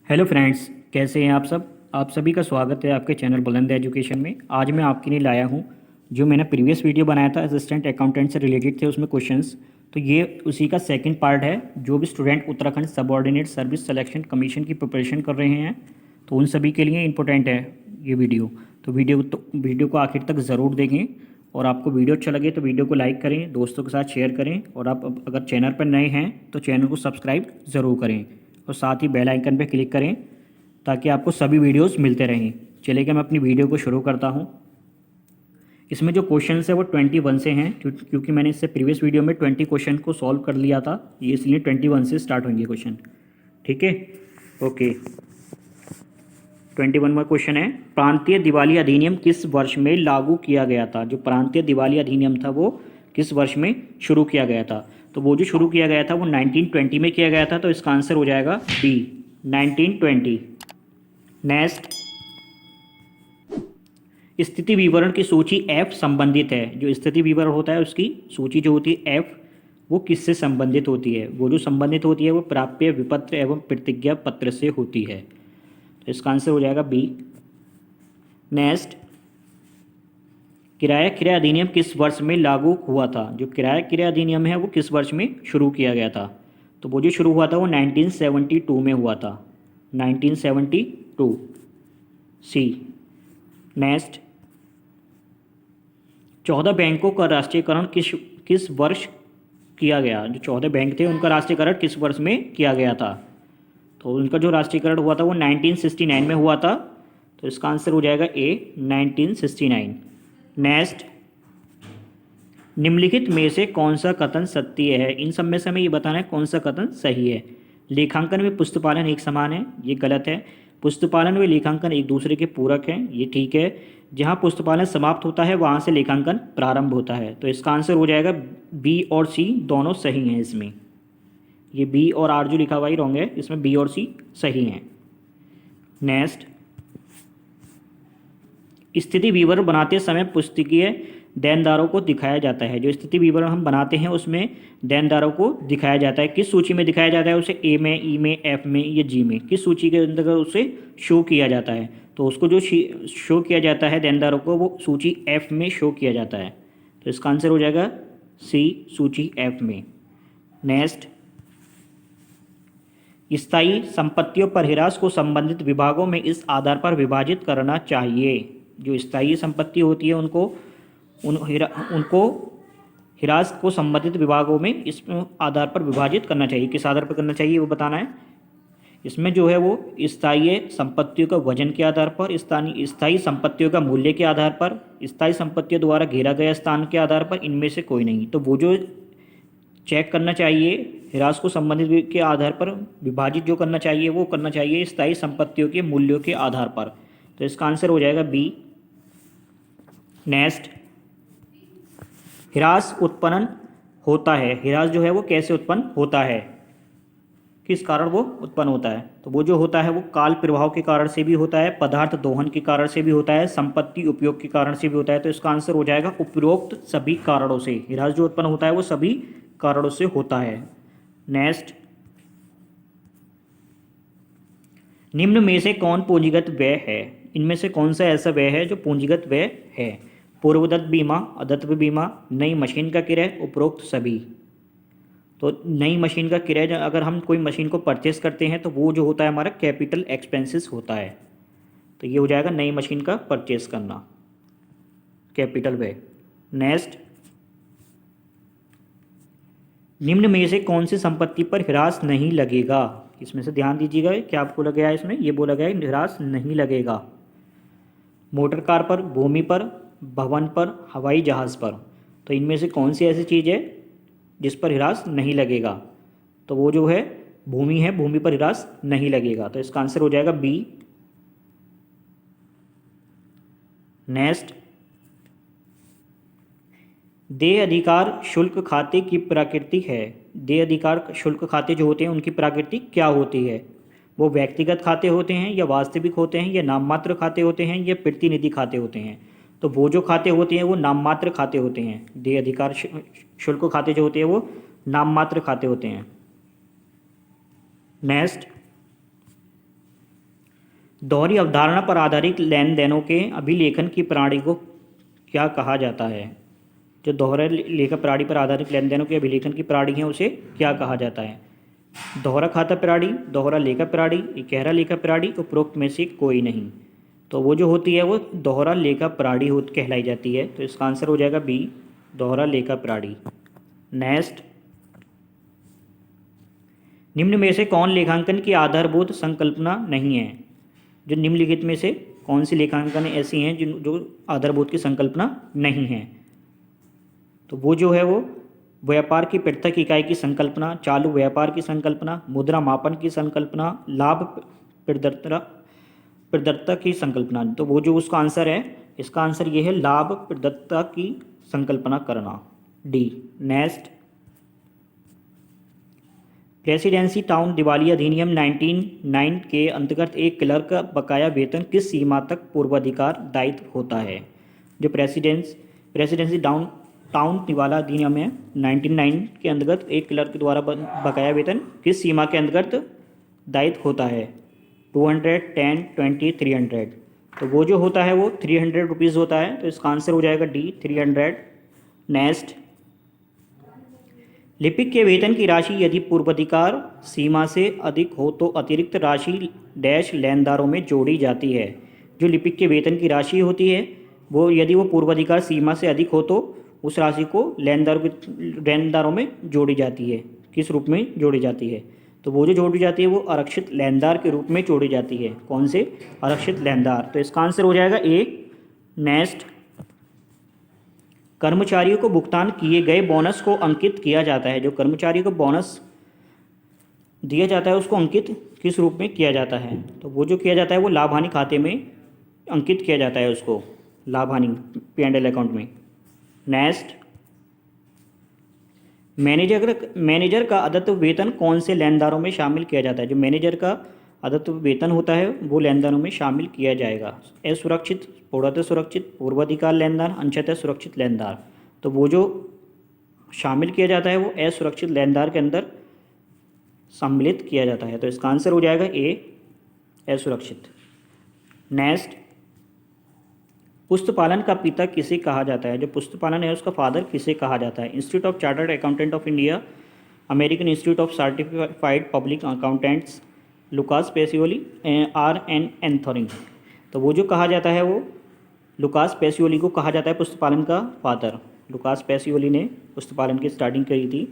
Hello friends, कैसे हैं आप सब। आप सभी का स्वागत है आपके चैनल बुलंद एजुकेशन में। आज मैं आपके लिए लाया हूं जो मैंने प्रीवियस वीडियो बनाया था असिस्टेंट अकाउंटेंट से रिलेटेड थे उसमें क्वेश्चंस। तो ये उसी का सेकंड पार्ट है। जो भी student Uttarakhand subordinate service selection commission की प्रिपरेशन कर रहे हैं तो उन सभी के लिए इम्पोर्टेंट है ये वीडियो। तो वीडियो को आखिर तक ज़रूर देखें और आपको वीडियो अच्छा लगे तो वीडियो को लाइक करें, दोस्तों के साथ शेयर करें और आप अगर चैनल पर नए हैं तो चैनल को सब्सक्राइब ज़रूर करें और साथ ही बेल आइकन पर क्लिक करें ताकि आपको सभी वीडियोस मिलते रहें। चलिए कि मैं अपनी वीडियो को शुरू करता हूं। इसमें जो क्वेश्चन है वो 21 से हैं क्योंकि मैंने इससे प्रीवियस वीडियो में 20 क्वेश्चन को सॉल्व कर लिया था, ये इसलिए 21 से स्टार्ट होंगे क्वेश्चन। ठीक है, ओके। 21वां क्वेश्चन है, प्रांतीय दिवाली अधिनियम किस वर्ष में लागू किया गया था। जो प्रांतीय दिवाली अधिनियम था वो किस वर्ष में शुरू किया गया था। तो वो जो शुरू किया गया था वो 1920 में किया गया था। तो इसका आंसर हो जाएगा बी, 1920। नेक्स्ट, स्थिति विवरण की सूची एफ संबंधित है। जो स्थिति विवरण होता है उसकी सूची जो होती है एफ वो किससे संबंधित होती है। वो जो संबंधित होती है वो प्राप्य विपत्र एवं प्रतिज्ञा पत्र से होती है। तो इसका आंसर हो जाएगा बी। नेक्स्ट, किराया क्रय अधिनियम किस वर्ष में लागू हुआ था। जो किराया क्रय अधिनियम है वो किस वर्ष में शुरू किया गया था। तो वो जो शुरू हुआ था वो 1972 में हुआ था, 1972 सी। नेक्स्ट, 14 बैंकों का राष्ट्रीयकरण किस वर्ष किया गया। जो 14 बैंक थे उनका राष्ट्रीयकरण किस वर्ष में किया गया था। तो उनका जो राष्ट्रीयकरण हुआ था वो 1969 में हुआ था। तो इसका आंसर हो जाएगा ए, 1969। नेक्स्ट, निम्नलिखित में से कौन सा कथन सत्य है। इन सब में से हमें ये बताना है कौन सा कथन सही है। लेखांकन में पुस्तपालन एक समान है, ये गलत है। पुस्तपालन व लेखांकन एक दूसरे के पूरक हैं, ये ठीक है। जहाँ पुस्तपालन समाप्त होता है वहाँ से लेखांकन प्रारंभ होता है। तो इसका आंसर हो जाएगा बी और सी दोनों सही हैं। इसमें ये बी और आर जो लिखा हुआ ही रॉन्ग है, इसमें बी और सी सही हैं। नेक्स्ट, स्थिति विवरण बनाते समय पुस्तकीय देनदारों को दिखाया जाता है। जो स्थिति विवरण हम बनाते हैं उसमें देनदारों को दिखाया जाता है। किस सूची में दिखाया जाता है उसे, ए में, ई में, एफ में या जी में, किस सूची के अंतर्गत उसे शो किया जाता है। तो उसको जो शो किया जाता है देनदारों को वो सूची एफ में शो किया जाता है। तो इसका आंसर हो जाएगा सी, सूची एफ में। नेक्स्ट, स्थायी संपत्तियों पर हिरास को संबंधित विभागों में इस आधार पर विभाजित करना चाहिए। जो स्थायी संपत्ति होती है उनको हिरास को संबंधित विभागों में इस आधार पर विभाजित करना चाहिए। किस आधार पर करना चाहिए वो बताना है। इसमें जो है वो स्थायी संपत्तियों का वजन के आधार पर, स्थायी संपत्तियों का मूल्य के आधार पर, स्थायी संपत्तियों द्वारा घेरा गया स्थान के आधार पर, इनमें से कोई नहीं। तो वो जो चेक करना चाहिए हिरास को संबंधित के आधार पर विभाजित जो करना चाहिए वो करना चाहिए स्थायी संपत्तियों के मूल्यों के आधार पर। तो इसका आंसर हो जाएगा बी। नेक्स्ट, हिरास उत्पन्न होता है। हिरास जो है वो कैसे उत्पन्न होता है, किस कारण वो उत्पन्न होता है। तो वो जो होता है वो काल प्रभाव के कारण से भी होता है, पदार्थ दोहन के कारण से भी होता है, संपत्ति उपयोग के कारण से भी होता है। तो इसका आंसर हो जाएगा उपरोक्त सभी कारणों से। हिरास जो उत्पन्न होता है वो सभी कारणों से होता है। नेक्स्ट, निम्न में से कौन पूंजीगत व्यय है। इनमें से कौन सा ऐसा व्यय है जो पूंजीगत व्यय है। पूर्वदत्त बीमा, अदत्त बीमा, नई मशीन का क्रय, उपरोक्त सभी। तो नई मशीन का क्रय, अगर हम कोई मशीन को परचेस करते हैं तो वो जो होता है हमारा कैपिटल एक्सपेंसेस होता है। तो ये हो जाएगा नई मशीन का परचेस करना, कैपिटल व्यय। नेक्स्ट, निम्न में से कौन सी संपत्ति पर ह्रास नहीं लगेगा। इसमें से ध्यान दीजिएगा क्या आपको लग गया है। इसमें ये बोला गया है ह्रास नहीं लगेगा। मोटर कार पर, भूमि पर, भवन पर, हवाई जहाज़ पर। तो इनमें से कौन सी ऐसी चीज़ है जिस पर ह्रास नहीं लगेगा। तो वो जो है भूमि है, भूमि पर ह्रास नहीं लगेगा। तो इसका आंसर हो जाएगा बी। नेक्स्ट, देय अधिकार शुल्क खाते की प्रकृति है। देय अधिकार शुल्क खाते जो होते हैं उनकी प्रकृति क्या होती है। वो व्यक्तिगत खाते होते हैं या वास्तविक होते हैं या नाममात्र खाते होते हैं या प्रतिनिधि खाते होते हैं। तो वो जो खाते होते हैं वो नाममात्र खाते होते हैं। देय अधिकार शुल्क खाते जो होते हैं वो नाममात्र खाते होते हैं। नेक्स्ट, दोहरी अवधारणा पर आधारित लेन देनों के अभिलेखन की प्रणाली को क्या कहा जाता है? जो दोहरा लेखा प्रणाली पर आधारित लेन देनों के अभिलेखन की प्रणाली है उसे क्या कहा जाता है? दोहरा खाता प्रणाली, दोहरा लेखा प्रणाली, इकहरा लेखा प्रणाली, उपरोक्त में से कोई नहीं। तो वो जो होती है वो दोहरा लेखा प्रणाली हो कहलाई जाती है। तो इसका आंसर हो जाएगा बी, दोहरा लेखा प्रणाली। नेक्स्ट, निम्न में से कौन लेखांकन की आधारभूत संकल्पना नहीं है? जो निम्नलिखित में से कौन सी लेखांकन ऐसी हैं जिन जो आधारभूत की संकल्पना नहीं है? तो वो जो है वो व्यापार की पृथक इकाई की संकल्पना, चालू व्यापार की संकल्पना, मुद्रा मापन की संकल्पना, लाभ प्रदत्ता की संकल्पना। तो वो जो उसका आंसर है, इसका आंसर ये है लाभ प्रदत्ता की संकल्पना करना, D. Next, presidency town Diwali अधिनियम 1909 के अंतर्गत एक क्लर्क का बकाया वेतन किस सीमा तक पूर्वाधिकार दायित्व होता है? जो प्रेसिडेंसी टाउन दिवाला अधिनियम है 1909 के अंतर्गत एक क्लर्क के द्वारा बकाया वेतन किस सीमा के अंतर्गत दायित्व होता है? 200, 10, 20, 300। तो वो जो होता है वो 300 रुपीज़ होता है। तो इसका आंसर हो जाएगा डी, 300। नेक्स्ट, लिपिक के वेतन की राशि यदि पूर्वाधिकार सीमा से अधिक हो तो अतिरिक्त राशि डैश लेनदारों में जोड़ी जाती है। जो लिपिक के वेतन की राशि होती है वो यदि वो पूर्वाधिकार सीमा से अधिक हो तो उस राशि को लेनदारों में जोड़ी जाती है। किस रूप में जोड़ी जाती है? तो वो जो जोड़ी जाती है वो आरक्षित लेनदार के रूप में जोड़ी जाती है। कौन से? आरक्षित लेनदार। तो इसका आंसर हो जाएगा ए। नेक्स्ट, कर्मचारियों को भुगतान किए गए बोनस को अंकित किया जाता है। जो कर्मचारियों को बोनस दिया जाता है उसको अंकित किस रूप में किया जाता है? तो वो जो किया जाता है वो लाभ हानि खाते में अंकित किया जाता है, उसको लाभ हानि P&L अकाउंट में। नेक्स्ट, मैनेजर का अदत्त वेतन कौन से लेनदारों में शामिल किया जाता है? जो मैनेजर का अदत्त वेतन होता है वो लेनदारों में शामिल किया जाएगा। असुरक्षित, पूर्णतः सुरक्षित, पूर्वाधिकार लेनदार, अंशतः सुरक्षित लेनदार। तो वो जो शामिल किया जाता है वो असुरक्षित लेनदार के अंदर सम्मिलित किया जाता है। तो इसका आंसर हो जाएगा ए, असुरक्षित। नेक्स्ट, पुस्तपालन का पिता किसे कहा जाता है? जो पुस्तपालन है उसका फादर किसे कहा जाता है? Institute of chartered accountant of India, American institute of certified public accountants, Lucas Pacioli, R.N. Anthony. तो वो जो कहा जाता है वो लुकास पेसियोली को कहा जाता है पुस्तपालन का फादर। लुकास पेसियोली ने पुस्तपालन की स्टार्टिंग करी थी।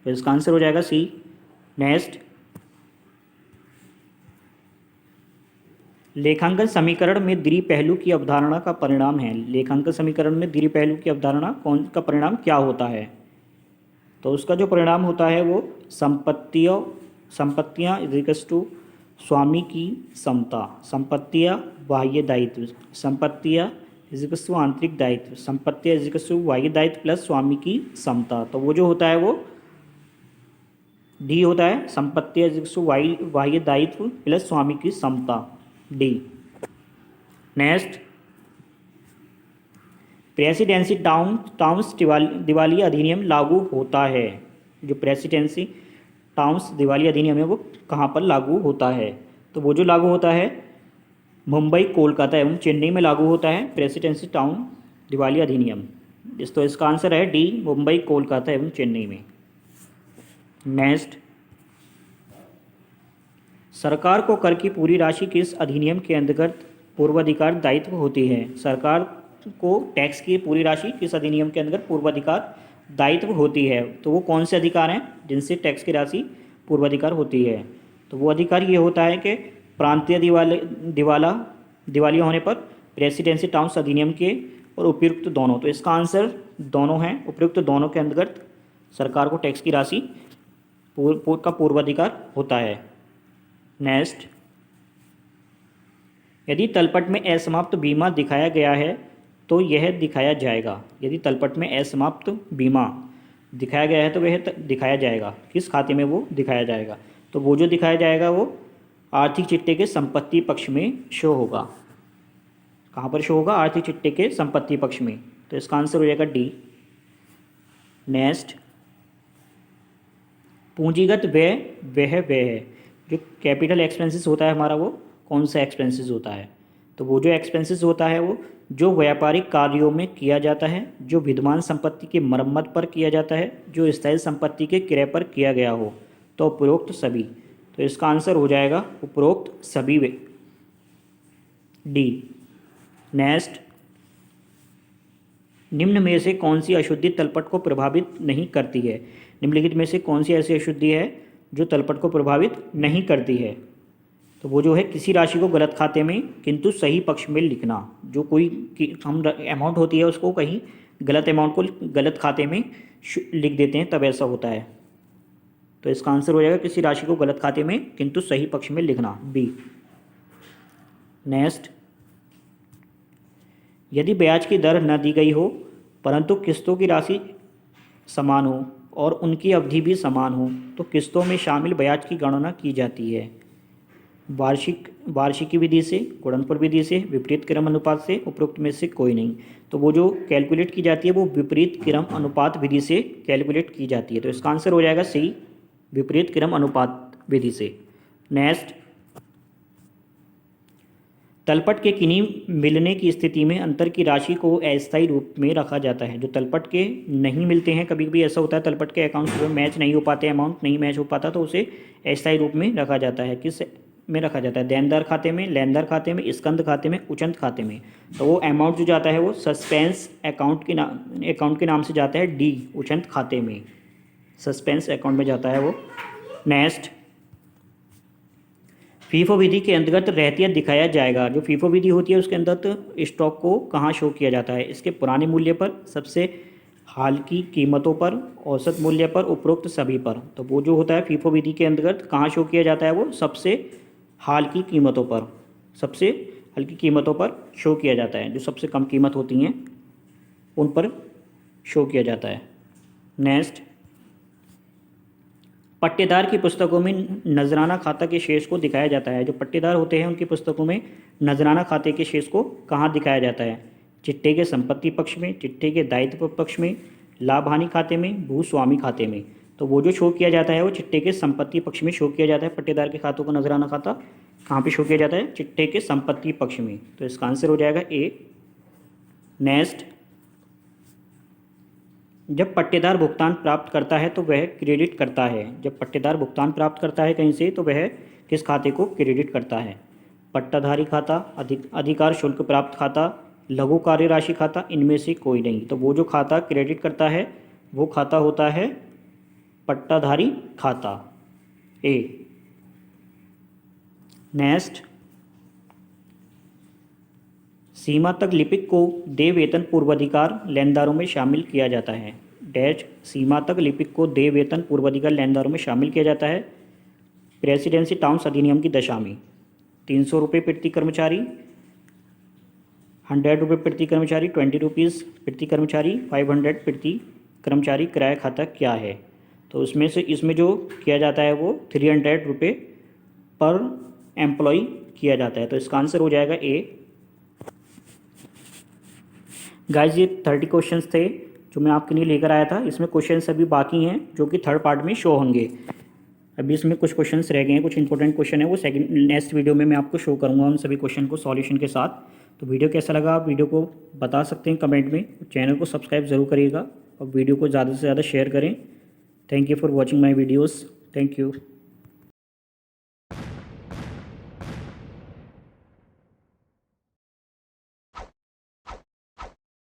तो इसका आंसर हो जाएगा सी। नेक्स्ट, लेखांकन समीकरण में द्विपहलू की अवधारणा का परिणाम है। लेखांकन समीकरण में द्विपहलू की अवधारणा कौन का परिणाम क्या होता है? तो उसका जो परिणाम होता है वो संपत्तियाँ इजिकल्स टू स्वामी की समता, संपत्तियाँ बाह्य दायित्व, संपत्तियाँ इजिकल्स टू आंतरिक दायित्व, संपत्तियाँ इजिकल्स टू बाह्य दायित्व प्लस स्वामी की समता। तो वो जो होता है वो डी होता है, संपत्तियाँ इजिकल्स टू बाह्य दायित्व प्लस स्वामी की समता, डी। नेक्स्ट, प्रेसिडेंसी टाउन्स दिवालिया अधिनियम लागू होता है। जो प्रेसिडेंसी टाउन्स दिवालिया अधिनियम है वो कहाँ पर लागू होता है? तो वो जो लागू होता है मुंबई, कोलकाता एवं चेन्नई में लागू होता है प्रेसिडेंसी टाउन दिवालिया अधिनियम। तो इसका आंसर है डी, मुंबई, कोलकाता एवं चेन्नई में। नेक्स्ट, सरकार को कर की पूरी राशि किस अधिनियम के अंतर्गत पूर्वाधिकार दायित्व होती है? सरकार को टैक्स की पूरी राशि किस अधिनियम के अंतर्गत पूर्वाधिकार दायित्व होती है? तो वो कौन से अधिकार हैं जिनसे टैक्स की राशि पूर्वाधिकार होती है? तो वो अधिकार ये होता है कि प्रांतीय दिवालिया होने पर प्रेसिडेंसी टाउन्स अधिनियम के और उपयुक्त दोनों। तो इसका आंसर दोनों हैं, उपयुक्त दोनों के अंतर्गत सरकार को टैक्स की राशि का पूर्वाधिकार होता है। नेक्स्ट, यदि तलपट में असमाप्त बीमा दिखाया गया है तो यह दिखाया जाएगा। यदि तलपट में असमाप्त बीमा दिखाया गया है तो वह दिखाया जाएगा किस खाते में? वो दिखाया जाएगा। तो वो जो दिखाया जाएगा वो आर्थिक चिट्टे के संपत्ति पक्ष में शो होगा। कहाँ पर शो होगा? आर्थिक चिट्टे के संपत्ति पक्ष में। तो इसका आंसर हो जाएगा डी। नेक्स्ट, पूंजीगत व्यय वह है जो कैपिटल एक्सपेंसेस होता है हमारा वो कौन सा एक्सपेंसेस होता है? तो वो जो एक्सपेंसेस होता है वो जो व्यापारिक कार्यों में किया जाता है, जो विद्यमान संपत्ति की मरम्मत पर किया जाता है, जो स्थायी संपत्ति के क्रय पर किया गया हो। तो उपरोक्त सभी, तो इसका आंसर हो जाएगा उपरोक्त सभी डी। नेक्स्ट, निम्न में से कौन सी अशुद्धि तलपट को प्रभावित नहीं करती है? निम्नलिखित में से कौन सी ऐसी अशुद्धि है जो तलपट को प्रभावित नहीं करती है? तो वो जो है किसी राशि को गलत खाते में किंतु सही पक्ष में लिखना। जो कोई हम अमाउंट होती है उसको कहीं गलत अमाउंट को गलत खाते में लिख देते हैं तब ऐसा होता है। तो इसका आंसर हो जाएगा किसी राशि को गलत खाते में किंतु सही पक्ष में लिखना, बी। नेक्स्ट, यदि ब्याज की दर न दी गई हो परंतु किस्तों की राशि समान हो और उनकी अवधि भी समान हो तो किस्तों में शामिल ब्याज की गणना की जाती है वार्षिकी विधि से, गुणनफल विधि से, विपरीत क्रम अनुपात से, उपरोक्त में से कोई नहीं। तो वो जो कैलकुलेट की जाती है वो विपरीत क्रम अनुपात विधि से कैलकुलेट की जाती है। तो इसका आंसर हो जाएगा सी, विपरीत क्रम अनुपात विधि से। नेक्स्ट, तलपट के किन्हीं मिलने की स्थिति में अंतर की राशि को अस्थायी रूप में रखा जाता है। जो तलपट के नहीं मिलते हैं, कभी कभी ऐसा होता है तलपट के अकाउंट्स में मैच नहीं हो पाते, अमाउंट नहीं मैच हो पाता, तो उसे अस्थायी रूप में रखा जाता है। किस में रखा जाता है? देनदार खाते में, लेनदार खाते में, स्कंद खाते में, उचंत खाते में। तो वो अमाउंट जो जाता है वो सस्पेंस अकाउंट के नाम से जाता है, डी, उचंत खाते में, सस्पेंस अकाउंट में जाता है वो। नेक्स्ट, फीफो विधि के अंतर्गत रहतिया दिखाया जाएगा। जो फीफो विधि होती है उसके अंतर्गत स्टॉक को कहाँ शो किया जाता है? इसके पुराने मूल्य पर, सबसे हाल की कीमतों पर, औसत मूल्य पर, उपरोक्त सभी पर। तो वो जो होता है फीफो विधि के अंतर्गत कहाँ शो किया जाता है? वो सबसे हाल की कीमतों पर, सबसे हाल की कीमतों पर शो किया जाता है। जो सबसे कम कीमत होती हैं उन पर शो किया जाता है। नेक्स्ट, पट्टेदार की पुस्तकों में नजराना खाता के शेष को दिखाया जाता है। जो पट्टेदार होते हैं उनकी पुस्तकों में नजराना खाते के शेष को कहाँ दिखाया जाता है? चिट्ठे के संपत्ति पक्ष में, चिट्ठे के दायित्व पक्ष में, लाभ हानि खाते में, भूस्वामी खाते में। तो वो जो शो किया जाता है वो चिट्ठे के संपत्ति पक्ष में शो किया जाता है। पट्टेदार के खातों का नजराना खाता कहाँ पे शो किया जाता है? चिट्ठे के संपत्ति पक्ष में। तो इसका आंसर हो जाएगा ए। नेक्स्ट, जब पट्टेदार भुगतान प्राप्त करता है तो वह क्रेडिट करता है। जब पट्टेदार भुगतान प्राप्त करता है कहीं से तो वह किस खाते को क्रेडिट करता है? पट्टाधारी खाता, अधिकार शुल्क प्राप्त खाता, लघु कार्य राशि खाता, इनमें से कोई नहीं। तो वो जो खाता क्रेडिट करता है वो खाता होता है पट्टाधारी खाता, ए। नेक्स्ट, सीमा तक लिपिक को देय वेतन पूर्वाधिकार लेनदारों में शामिल किया जाता है। डैश, सीमा तक लिपिक को देय वेतन पूर्वाधिकार लेनदारों में शामिल किया जाता है प्रेसिडेंसी टाउन्स अधिनियम की दशा में। 300 रुपये प्रति कर्मचारी, 100 रुपये प्रति कर्मचारी, 20 रुपीज़ प्रति कर्मचारी, 500 प्रति कर्मचारी किराया खाता क्या है? तो उसमें से इसमें जो किया जाता है वो 300 रुपये पर एम्प्लॉय किया जाता है। तो इसका आंसर हो जाएगा ए। गाइस, ये 30 क्वेश्चंस थे जो मैं आपके लिए लेकर आया था। इसमें क्वेश्चंस अभी बाकी हैं जो कि थर्ड पार्ट में शो होंगे। अभी इसमें कुछ क्वेश्चंस रह गए हैं, कुछ इंपॉर्टेंट क्वेश्चन है वो नेक्स्ट वीडियो में मैं आपको शो करूंगा उन सभी क्वेश्चन को सॉल्यूशन के साथ। तो वीडियो कैसा लगा आप वीडियो को बता सकते हैं कमेंट में। चैनल को सब्सक्राइब ज़रूर करिएगा और वीडियो को ज़्यादा से ज़्यादा शेयर करें। Thank you for watching my videos. Thank you.